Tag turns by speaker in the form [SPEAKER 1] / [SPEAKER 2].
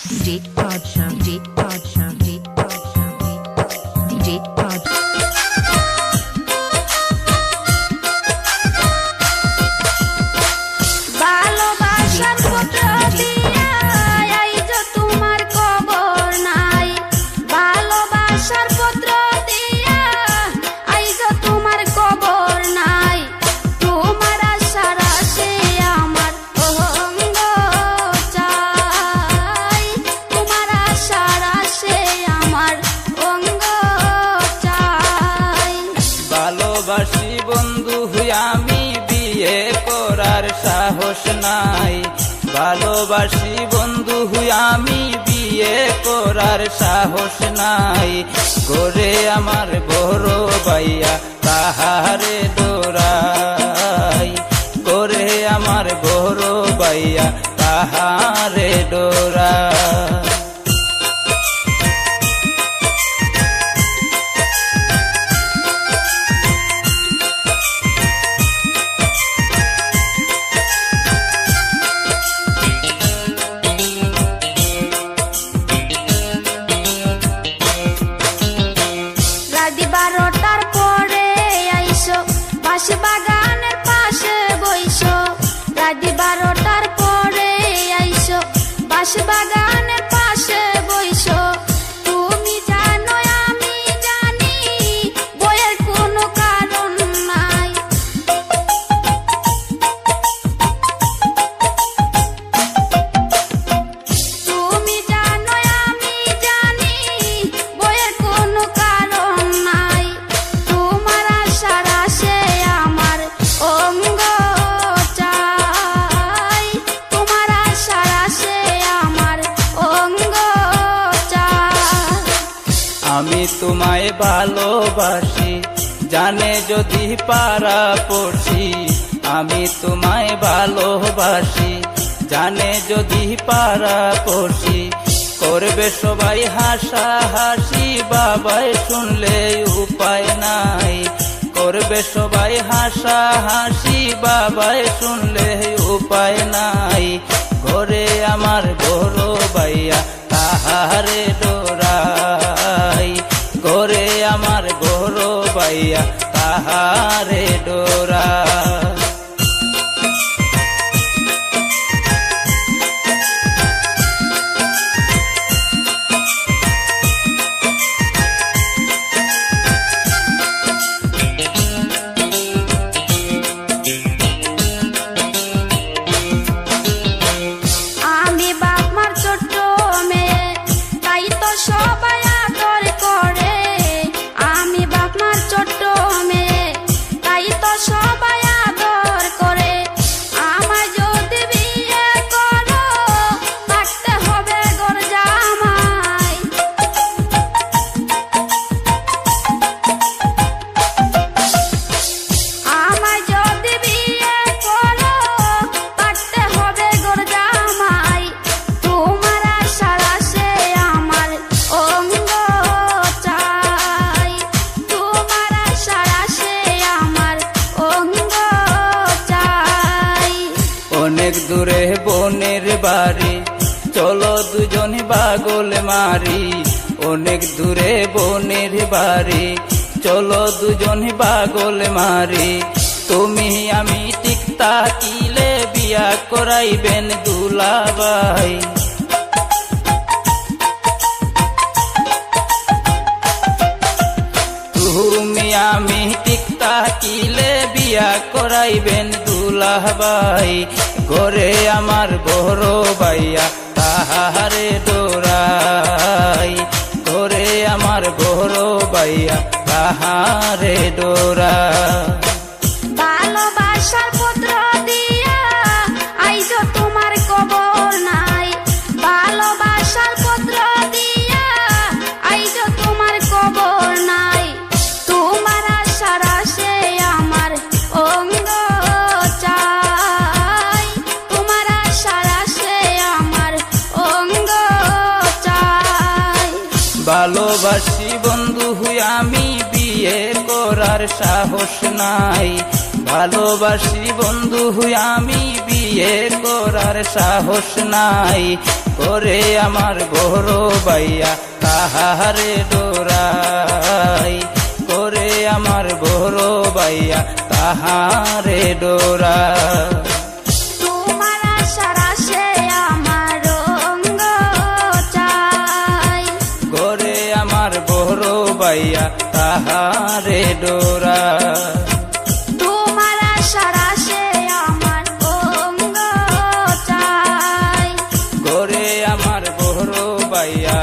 [SPEAKER 1] DJ Badshah, DJ Badshah, DJ Badshah, DJ Badshah.
[SPEAKER 2] ভালোবাসার পত্র দিয়া আইজো তোমার খবর নাই। ভালোবাসার পত্র দিয়া আইজো তোমার খবর নাই। তোমার আশার আসে আমার অঙ্গ চাই। তোমার আশার আসে আমার অঙ্গ চাই।
[SPEAKER 3] ভালোবাসি বন্ধু আমি বিয়ে করার সাহস নাই। ভালোবাসি বন্ধু আমি বিয়ে করার সাহস নাই। করে আমার বড় ভাইয়া তাহারে ডোরাই। করে আমার বড় ভাইয়া তাহারে ডোরাই।
[SPEAKER 2] রাত 12টার পরে আইসো বাঁশ বাগানের পাশে বইসো। রাত 12টার পরে আইসো বাঁশ বাগানের পাশে বইসো। তুমি জানো আমি জানি বইয়ের কোনো কারণ নাই। তুমি জানো আমি জানি বইয়ের কোনো কারণ নাই। তোমার আশার আসে আমার অঙ্গ চাই। তোমার আশার আসে আমার অঙ্গ চাই।
[SPEAKER 3] আমি তোমায় ভালোবাসি জানে যদি পারা পড়ছি। আমি তোমায় ভালোবাসি জানে যদি পারা পড়ছি। করবে সবাই হাসা হাসি বাবাই শুনলে উপায় নাই। করবে সবাই হাসা হাসি বাবাই শুনলে উপায় নাই। ঘরে আমার বড় ভাইয়া তাহারে ডোরাই। ঘরে আমার বড় ভাইয়া তাহারে ডোরাই।
[SPEAKER 2] আমি বাপ মার ছোট্ট মেয়ে তাই তো সবাই আদর করে। আমি বাপ মার ছোট্ট মেয়ে তাই তো সবাই আদর করে। আমায় যদি বিয়ে করো থাকতে হবে ঘর জামাই। আমায় যদি বিয়ে করো থাকতে হবে ঘর জামাই। তোমার আশার আসে আমার অঙ্গ চাই। তোমার আশার আসে আমার অঙ্গ চাই।
[SPEAKER 3] অনেক দূরে বোনের বাড়ি চলো দুজনে বাগল মারি। অনেক দূরে বোনের বাড়ি চলো দুজনে বাগল মারি। তুমি আমি ঠিক তাকিলে বিয়া করাইবেন দুলাভাই। তুমি আমি ঠিক তাকিলে বিয়া করাইবেন দুলাভাই। ঘরে আমার বড় ভাইয়া তাহারে ডোরাই। ঘরে আমার বড় ভাইয়া তাহারে ডোরাই।
[SPEAKER 2] ভালোবাসার পত্র দিয়া আইজো তোমার খবর নাই। ভালোবাসার পত্র দিয়া আইজো তোমার খবর নাই। তোমার আশার আসে আমার অঙ্গ চাই। তোমার আশার আসে আমার অঙ্গ চাই।
[SPEAKER 3] ভালোবাসি বন্ধু আমি বিয়ে করার সাহস নাই। ভালোবাসি বন্ধু আমি বিয়ে করার সাহস নাই। করে আমার বড় বাইয়া তাহারে ডোরাই, করে আমার বড় বাইয়া তাহারে ডোরাই।
[SPEAKER 2] তোমার আশার আশে আমার অঙ্গ চাই,
[SPEAKER 3] করে আমার বড় বাইয়া তাহারে ডোরাই।
[SPEAKER 2] তোমার আশার আশে আমার অঙ্গ চাই,
[SPEAKER 3] করে আমার বড় বাইয়া